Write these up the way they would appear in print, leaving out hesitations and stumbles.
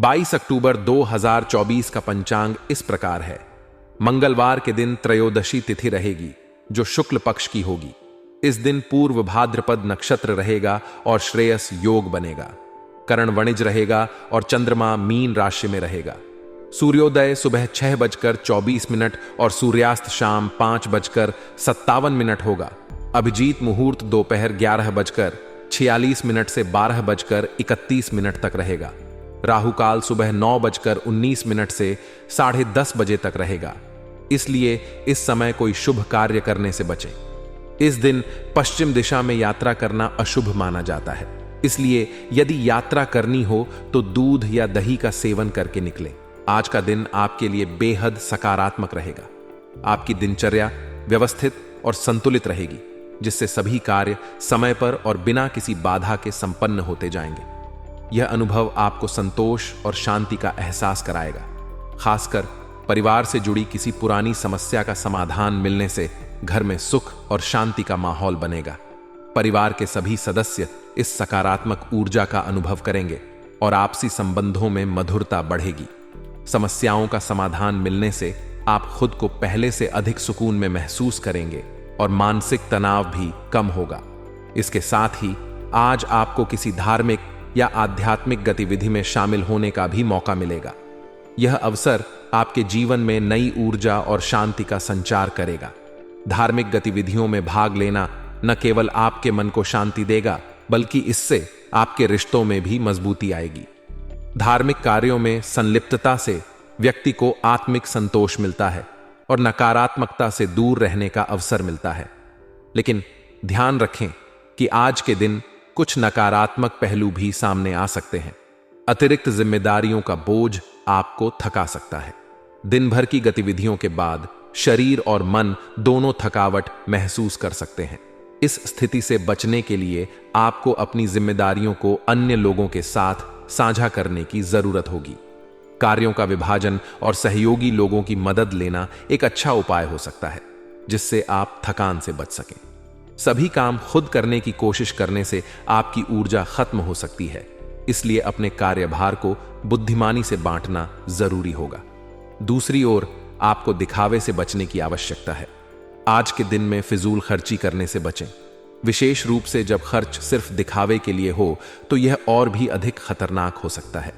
22 अक्टूबर 2024 का पंचांग इस प्रकार है। मंगलवार के दिन त्रयोदशी तिथि रहेगी, जो शुक्ल पक्ष की होगी। इस दिन पूर्व भाद्रपद नक्षत्र रहेगा और श्रेयस योग बनेगा। करण वणिज रहेगा और चंद्रमा मीन राशि में रहेगा। सूर्योदय सुबह 6:24 और सूर्यास्त शाम 5:57 होगा। अभिजीत मुहूर्त दोपहर 11:46 से 12:31 तक रहेगा। राहु काल सुबह 9:19 से 10:30 बजे तक रहेगा, इसलिए इस समय कोई शुभ कार्य करने से बचें। इस दिन पश्चिम दिशा में यात्रा करना अशुभ माना जाता है, इसलिए यदि यात्रा करनी हो तो दूध या दही का सेवन करके निकलें। आज का दिन आपके लिए बेहद सकारात्मक रहेगा। आपकी दिनचर्या व्यवस्थित और संतुलित रहेगी, जिससे सभी कार्य समय पर और बिना किसी बाधा के संपन्न होते जाएंगे। यह अनुभव आपको संतोष और शांति का एहसास कराएगा। खासकर परिवार से जुड़ी किसी पुरानी समस्या का समाधान मिलने से घर में सुख और शांति का माहौल बनेगा। परिवार के सभी सदस्य इस सकारात्मक ऊर्जा का अनुभव करेंगे और आपसी संबंधों में मधुरता बढ़ेगी। समस्याओं का समाधान मिलने से आप खुद को पहले से अधिक सुकून में महसूस करेंगे और मानसिक तनाव भी कम होगा। इसके साथ ही आज आपको किसी धार्मिक या आध्यात्मिक गतिविधि में शामिल होने का भी मौका मिलेगा। यह अवसर आपके जीवन में नई ऊर्जा और शांति का संचार करेगा। धार्मिक गतिविधियों में भाग लेना न केवल आपके मन को शांति देगा, बल्कि इससे आपके रिश्तों में भी मजबूती आएगी। धार्मिक कार्यों में संलिप्तता से व्यक्ति को आत्मिक संतोष मिलता है और नकारात्मकता से दूर रहने का अवसर मिलता है। लेकिन ध्यान रखें कि आज के दिन कुछ नकारात्मक पहलू भी सामने आ सकते हैं। अतिरिक्त जिम्मेदारियों का बोझ आपको थका सकता है। दिन भर की गतिविधियों के बाद शरीर और मन दोनों थकावट महसूस कर सकते हैं। इस स्थिति से बचने के लिए आपको अपनी जिम्मेदारियों को अन्य लोगों के साथ साझा करने की जरूरत होगी। कार्यों का विभाजन और सहयोगी लोगों की मदद लेना एक अच्छा उपाय हो सकता है, जिससे आप थकान से बच सकें। सभी काम खुद करने की कोशिश करने से आपकी ऊर्जा खत्म हो सकती है, इसलिए अपने कार्यभार को बुद्धिमानी से बांटना जरूरी होगा। दूसरी ओर आपको दिखावे से बचने की आवश्यकता है। आज के दिन में फिजूल खर्ची करने से बचें। विशेष रूप से जब खर्च सिर्फ दिखावे के लिए हो तो यह और भी अधिक खतरनाक हो सकता है।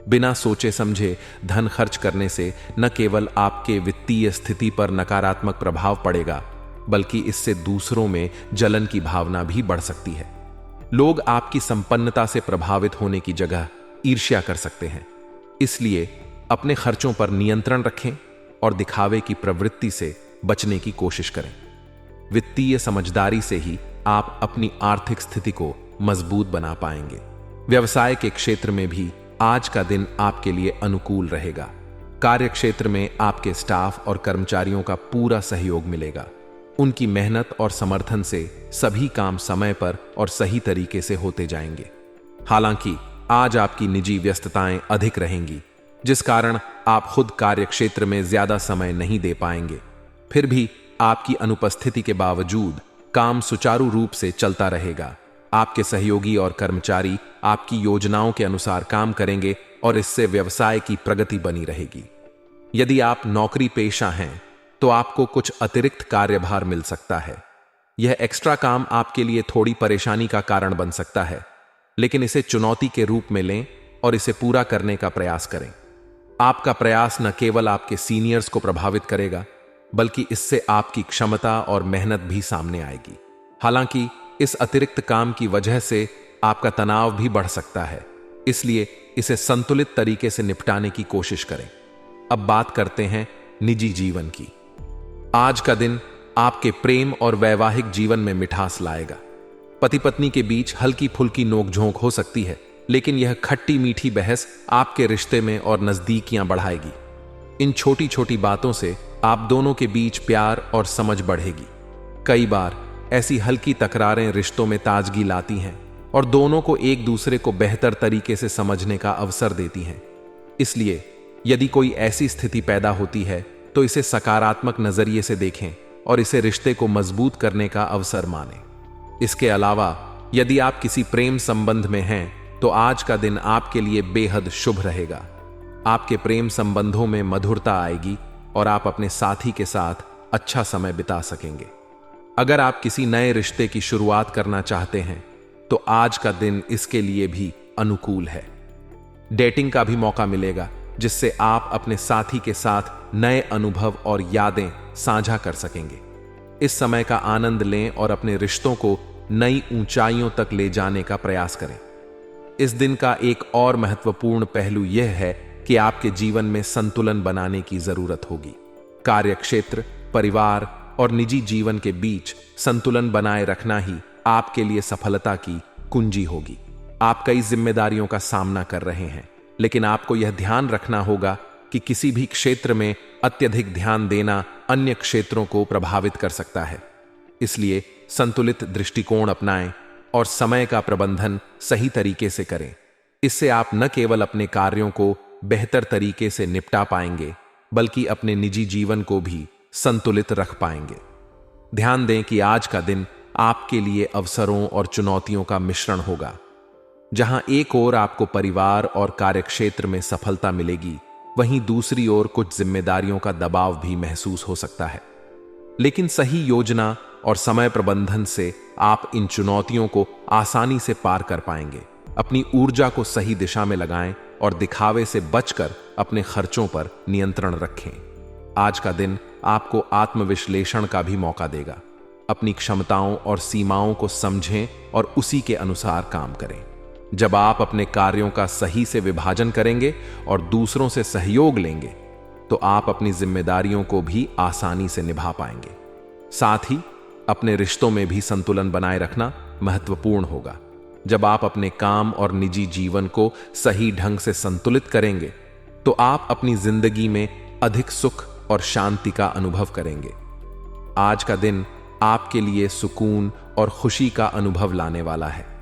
बिना सोचे समझे धन खर्च करने से न केवल आपके वित्तीय स्थिति पर नकारात्मक प्रभाव पड़ेगा, बल्कि इससे दूसरों में जलन की भावना भी बढ़ सकती है। लोग आपकी संपन्नता से प्रभावित होने की जगह ईर्ष्या कर सकते हैं। इसलिए अपने खर्चों पर नियंत्रण रखें और दिखावे की प्रवृत्ति से बचने की कोशिश करें। वित्तीय समझदारी से ही आप अपनी आर्थिक स्थिति को मजबूत बना पाएंगे। व्यवसाय के क्षेत्र में भी आज का दिन आपके लिए अनुकूल रहेगा। कार्य क्षेत्र में आपके स्टाफ और कर्मचारियों का पूरा सहयोग मिलेगा। उनकी मेहनत और समर्थन से सभी काम समय पर और सही तरीके से होते जाएंगे। हालांकि आज आपकी निजी व्यस्तताएं अधिक रहेंगी, जिस कारण आप खुद कार्य क्षेत्र में ज्यादा समय नहीं दे पाएंगे। फिर भी आपकी अनुपस्थिति के बावजूद काम सुचारू रूप से चलता रहेगा। आपके सहयोगी और कर्मचारी आपकी योजनाओं के अनुसार काम करेंगे और इससे व्यवसाय की प्रगति बनी रहेगी। यदि आप नौकरी पेशा हैं तो आपको कुछ अतिरिक्त कार्यभार मिल सकता है। यह एक्स्ट्रा काम आपके लिए थोड़ी परेशानी का कारण बन सकता है, लेकिन इसे चुनौती के रूप में लें और इसे पूरा करने का प्रयास करें। आपका प्रयास न केवल आपके सीनियर्स को प्रभावित करेगा, बल्कि इससे आपकी क्षमता और मेहनत भी सामने आएगी। हालांकि इस अतिरिक्त काम की वजह से आपका तनाव भी बढ़ सकता है, इसलिए इसे संतुलित तरीके से निपटाने की कोशिश करें। अब बात करते हैं निजी जीवन की। आज का दिन आपके प्रेम और वैवाहिक जीवन में मिठास लाएगा। पति पत्नी के बीच हल्की फुल्की नोकझोंक हो सकती है, लेकिन यह खट्टी मीठी बहस आपके रिश्ते में और नजदीकियां बढ़ाएगी। इन छोटी छोटी बातों से आप दोनों के बीच प्यार और समझ बढ़ेगी। कई बार ऐसी हल्की तकरारें रिश्तों में ताजगी लाती हैं और दोनों को एक दूसरे को बेहतर तरीके से समझने का अवसर देती हैं। इसलिए यदि कोई ऐसी स्थिति पैदा होती है तो इसे सकारात्मक नजरिए से देखें और इसे रिश्ते को मजबूत करने का अवसर मानें। इसके अलावा यदि आप किसी प्रेम संबंध में हैं तो आज का दिन आपके लिए बेहद शुभ रहेगा। आपके प्रेम संबंधों में मधुरता आएगी और आप अपने साथी के साथ अच्छा समय बिता सकेंगे। अगर आप किसी नए रिश्ते की शुरुआत करना चाहते हैं तो आज का दिन इसके लिए भी अनुकूल है। डेटिंग का भी मौका मिलेगा, जिससे आप अपने साथी के साथ नए अनुभव और यादें साझा कर सकेंगे। इस समय का आनंद लें और अपने रिश्तों को नई ऊंचाइयों तक ले जाने का प्रयास करें। इस दिन का एक और महत्वपूर्ण पहलू यह है कि आपके जीवन में संतुलन बनाने की जरूरत होगी। कार्यक्षेत्र, परिवार और निजी जीवन के बीच संतुलन बनाए रखना ही आपके लिए सफलता की कुंजी होगी। आप कई जिम्मेदारियों का सामना कर रहे हैं, लेकिन आपको यह ध्यान रखना होगा कि किसी भी क्षेत्र में अत्यधिक ध्यान देना अन्य क्षेत्रों को प्रभावित कर सकता है। इसलिए संतुलित दृष्टिकोण अपनाएं और समय का प्रबंधन सही तरीके से करें। इससे आप न केवल अपने कार्यों को बेहतर तरीके से निपटा पाएंगे, बल्कि अपने निजी जीवन को भी संतुलित रख पाएंगे। ध्यान दें कि आज का दिन आपके लिए अवसरों और चुनौतियों का मिश्रण होगा। जहां एक ओर आपको परिवार और कार्यक्षेत्र में सफलता मिलेगी, वहीं दूसरी ओर कुछ जिम्मेदारियों का दबाव भी महसूस हो सकता है। लेकिन सही योजना और समय प्रबंधन से आप इन चुनौतियों को आसानी से पार कर पाएंगे। अपनी ऊर्जा को सही दिशा में लगाएं और दिखावे से बचकर अपने खर्चों पर नियंत्रण रखें। आज का दिन आपको आत्मविश्लेषण का भी मौका देगा। अपनी क्षमताओं और सीमाओं को समझें और उसी के अनुसार काम करें। जब आप अपने कार्यों का सही से विभाजन करेंगे और दूसरों से सहयोग लेंगे, तो आप अपनी जिम्मेदारियों को भी आसानी से निभा पाएंगे। साथ ही अपने रिश्तों में भी संतुलन बनाए रखना महत्वपूर्ण होगा। जब आप अपने काम और निजी जीवन को सही ढंग से संतुलित करेंगे, तो आप अपनी जिंदगी में अधिक सुख और शांति का अनुभव करेंगे। आज का दिन आपके लिए सुकून और खुशी का अनुभव लाने वाला है।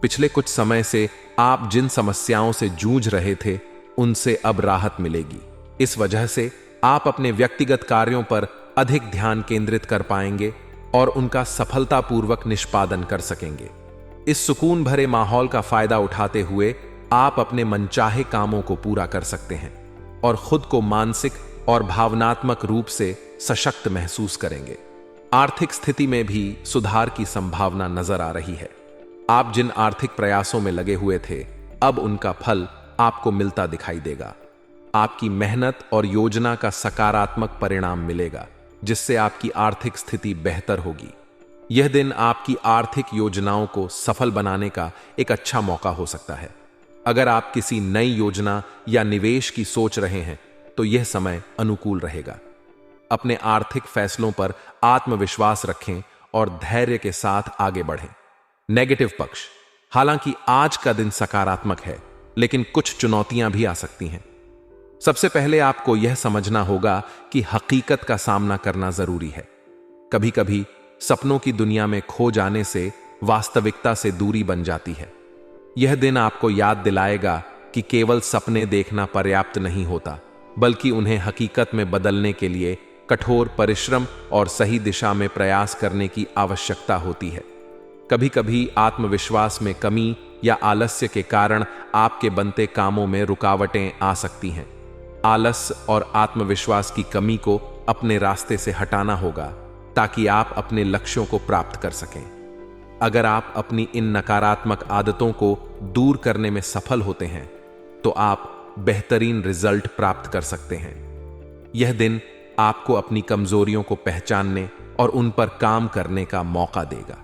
पिछले कुछ समय से आप जिन समस्याओं से जूझ रहे थे, उनसे अब राहत मिलेगी। इस वजह से आप अपने व्यक्तिगत कार्यों पर अधिक ध्यान केंद्रित कर पाएंगे और उनका सफलतापूर्वक निष्पादन कर सकेंगे। इस सुकून भरे माहौल का फायदा उठाते हुए आप अपने मनचाहे कामों को पूरा कर सकते हैं और खुद को मानसिक और भावनात्मक रूप से सशक्त महसूस करेंगे। आर्थिक स्थिति में भी सुधार की संभावना नजर आ रही है। आप जिन आर्थिक प्रयासों में लगे हुए थे, अब उनका फल आपको मिलता दिखाई देगा। आपकी मेहनत और योजना का सकारात्मक परिणाम मिलेगा, जिससे आपकी आर्थिक स्थिति बेहतर होगी। यह दिन आपकी आर्थिक योजनाओं को सफल बनाने का एक अच्छा मौका हो सकता है। अगर आप किसी नई योजना या निवेश की सोच रहे हैं, तो यह समय अनुकूल रहेगा। अपने आर्थिक फैसलों पर आत्मविश्वास रखें और धैर्य के साथ आगे बढ़ें। नेगेटिव पक्ष: हालांकि आज का दिन सकारात्मक है, लेकिन कुछ चुनौतियां भी आ सकती हैं। सबसे पहले आपको यह समझना होगा कि हकीकत का सामना करना जरूरी है। कभी कभी सपनों की दुनिया में खो जाने से वास्तविकता से दूरी बन जाती है। यह दिन आपको याद दिलाएगा कि केवल सपने देखना पर्याप्त नहीं होता, बल्कि उन्हें हकीकत में बदलने के लिए कठोर परिश्रम और सही दिशा में प्रयास करने की आवश्यकता होती है। कभी कभी आत्मविश्वास में कमी या आलस्य के कारण आपके बनते कामों में रुकावटें आ सकती हैं। आलस्य और आत्मविश्वास की कमी को अपने रास्ते से हटाना होगा, ताकि आप अपने लक्ष्यों को प्राप्त कर सकें। अगर आप अपनी इन नकारात्मक आदतों को दूर करने में सफल होते हैं, तो आप बेहतरीन रिजल्ट प्राप्त कर सकते हैं। यह दिन आपको अपनी कमजोरियों को पहचानने और उन पर काम करने का मौका देगा।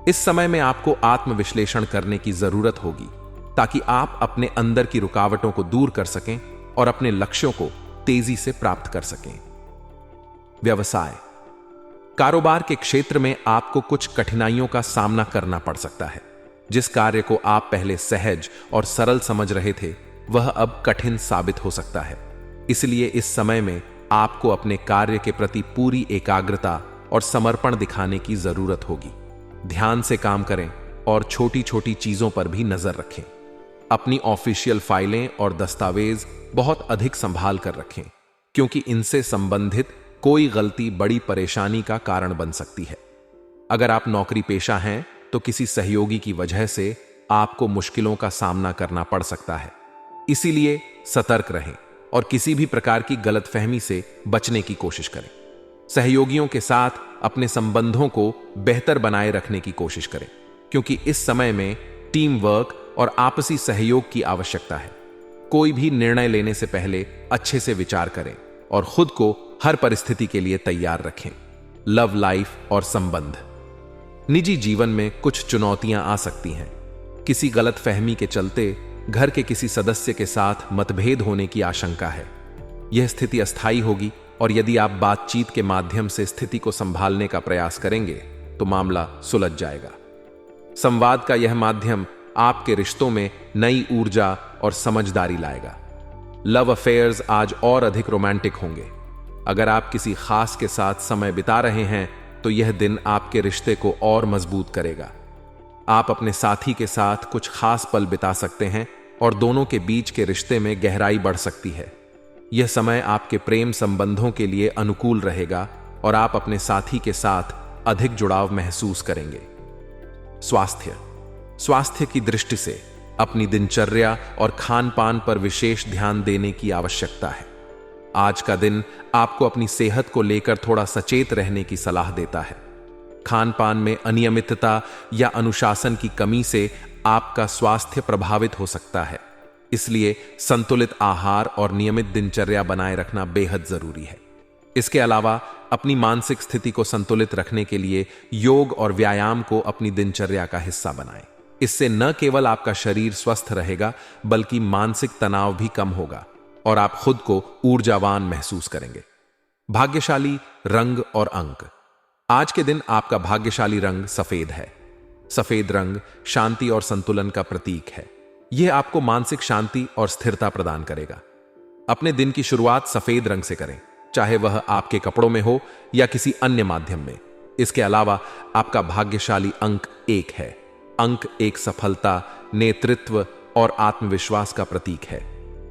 इस समय में आपको आत्मविश्लेषण करने की जरूरत होगी, ताकि आप अपने अंदर की रुकावटों को दूर कर सकें और अपने लक्ष्यों को तेजी से प्राप्त कर सकें। व्यवसाय: कारोबार के क्षेत्र में आपको कुछ कठिनाइयों का सामना करना पड़ सकता है। जिस कार्य को आप पहले सहज और सरल समझ रहे थे, वह अब कठिन साबित हो सकता है। इसलिए इस समय में आपको अपने कार्य के प्रति पूरी एकाग्रता और समर्पण दिखाने की जरूरत होगी। ध्यान से काम करें और छोटी छोटी चीजों पर भी नजर रखें। अपनी ऑफिशियल फाइलें और दस्तावेज बहुत अधिक संभाल कर रखें, क्योंकि इनसे संबंधित कोई गलती बड़ी परेशानी का कारण बन सकती है। अगर आप नौकरी पेशा हैं, तो किसी सहयोगी की वजह से आपको मुश्किलों का सामना करना पड़ सकता है। इसीलिए सतर्क रहें और किसी भी प्रकार की गलतफहमी से बचने की कोशिश करें। सहयोगियों के साथ अपने संबंधों को बेहतर बनाए रखने की कोशिश करें, क्योंकि इस समय में टीम वर्क और आपसी सहयोग की आवश्यकता है। कोई भी निर्णय लेने से पहले अच्छे से विचार करें और खुद को हर परिस्थिति के लिए तैयार रखें। लव लाइफ और संबंध। निजी जीवन में कुछ चुनौतियां आ सकती हैं। किसी गलतफहमी के चलते घर के किसी सदस्य के साथ मतभेद होने की आशंका है। यह स्थिति अस्थायी होगी और यदि आप बातचीत के माध्यम से स्थिति को संभालने का प्रयास करेंगे तो मामला सुलझ जाएगा। संवाद का यह माध्यम आपके रिश्तों में नई ऊर्जा और समझदारी लाएगा। लव अफेयर्स आज और अधिक रोमांटिक होंगे। अगर आप किसी खास के साथ समय बिता रहे हैं तो यह दिन आपके रिश्ते को और मजबूत करेगा। आप अपने साथी के साथ कुछ खास पल बिता सकते हैं और दोनों के बीच के रिश्ते में गहराई बढ़ सकती है। यह समय आपके प्रेम संबंधों के लिए अनुकूल रहेगा और आप अपने साथी के साथ अधिक जुड़ाव महसूस करेंगे। स्वास्थ्य की दृष्टि से अपनी दिनचर्या और खान पान पर विशेष ध्यान देने की आवश्यकता है। आज का दिन आपको अपनी सेहत को लेकर थोड़ा सचेत रहने की सलाह देता है। खान पान में अनियमितता या अनुशासन की कमी से आपका स्वास्थ्य प्रभावित हो सकता है। इसलिए संतुलित आहार और नियमित दिनचर्या बनाए रखना बेहद जरूरी है। इसके अलावा अपनी मानसिक स्थिति को संतुलित रखने के लिए योग और व्यायाम को अपनी दिनचर्या का हिस्सा बनाएं। इससे न केवल आपका शरीर स्वस्थ रहेगा बल्कि मानसिक तनाव भी कम होगा और आप खुद को ऊर्जावान महसूस करेंगे। भाग्यशाली रंग और अंक। आज के दिन आपका भाग्यशाली रंग सफेद है। सफेद रंग शांति और संतुलन का प्रतीक है। यह आपको मानसिक शांति और स्थिरता प्रदान करेगा। अपने दिन की शुरुआत सफेद रंग से करें, चाहे वह आपके कपड़ों में हो या किसी अन्य माध्यम में। इसके अलावा आपका भाग्यशाली अंक 1 है। अंक एक सफलता, नेतृत्व और आत्मविश्वास का प्रतीक है।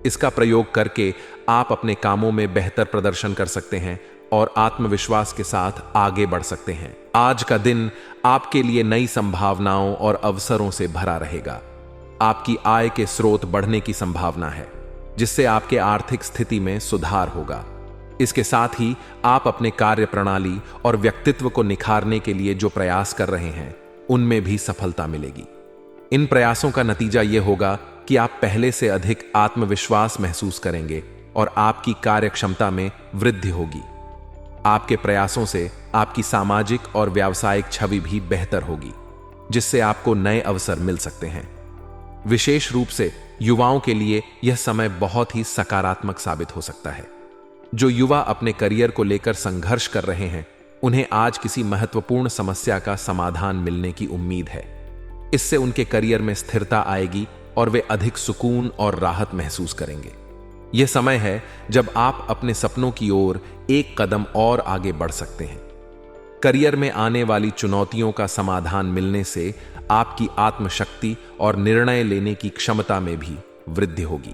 इसका प्रयोग करके आप अपने कामों में बेहतर प्रदर्शन कर सकते हैं और आत्मविश्वास के साथ आगे बढ़ सकते हैं। आज का दिन आपके लिए नई संभावनाओं और अवसरों से भरा रहेगा। आपकी आय के स्रोत बढ़ने की संभावना है, जिससे आपके आर्थिक स्थिति में सुधार होगा। इसके साथ ही आप अपने कार्य प्रणाली और व्यक्तित्व को निखारने के लिए जो प्रयास कर रहे हैं उनमें भी सफलता मिलेगी। इन प्रयासों का नतीजा यह होगा कि आप पहले से अधिक आत्मविश्वास महसूस करेंगे और आपकी कार्यक्षमता में वृद्धि होगी। आपके प्रयासों से आपकी सामाजिक और व्यावसायिक छवि भी बेहतर होगी, जिससे आपको नए अवसर मिल सकते हैं। विशेष रूप से युवाओं के लिए यह समय बहुत ही सकारात्मक साबित हो सकता है। जो युवा अपने करियर को लेकर संघर्ष कर रहे हैं, उन्हें आज किसी महत्वपूर्ण समस्या का समाधान मिलने की उम्मीद है। इससे उनके करियर में स्थिरता आएगी और वे अधिक सुकून और राहत महसूस करेंगे। यह समय है जब आप अपने सपनों की ओर एक कदम और आगे बढ़ सकते हैं। करियर में आने वाली चुनौतियों का समाधान मिलने से आपकी आत्मशक्ति और निर्णय लेने की क्षमता में भी वृद्धि होगी।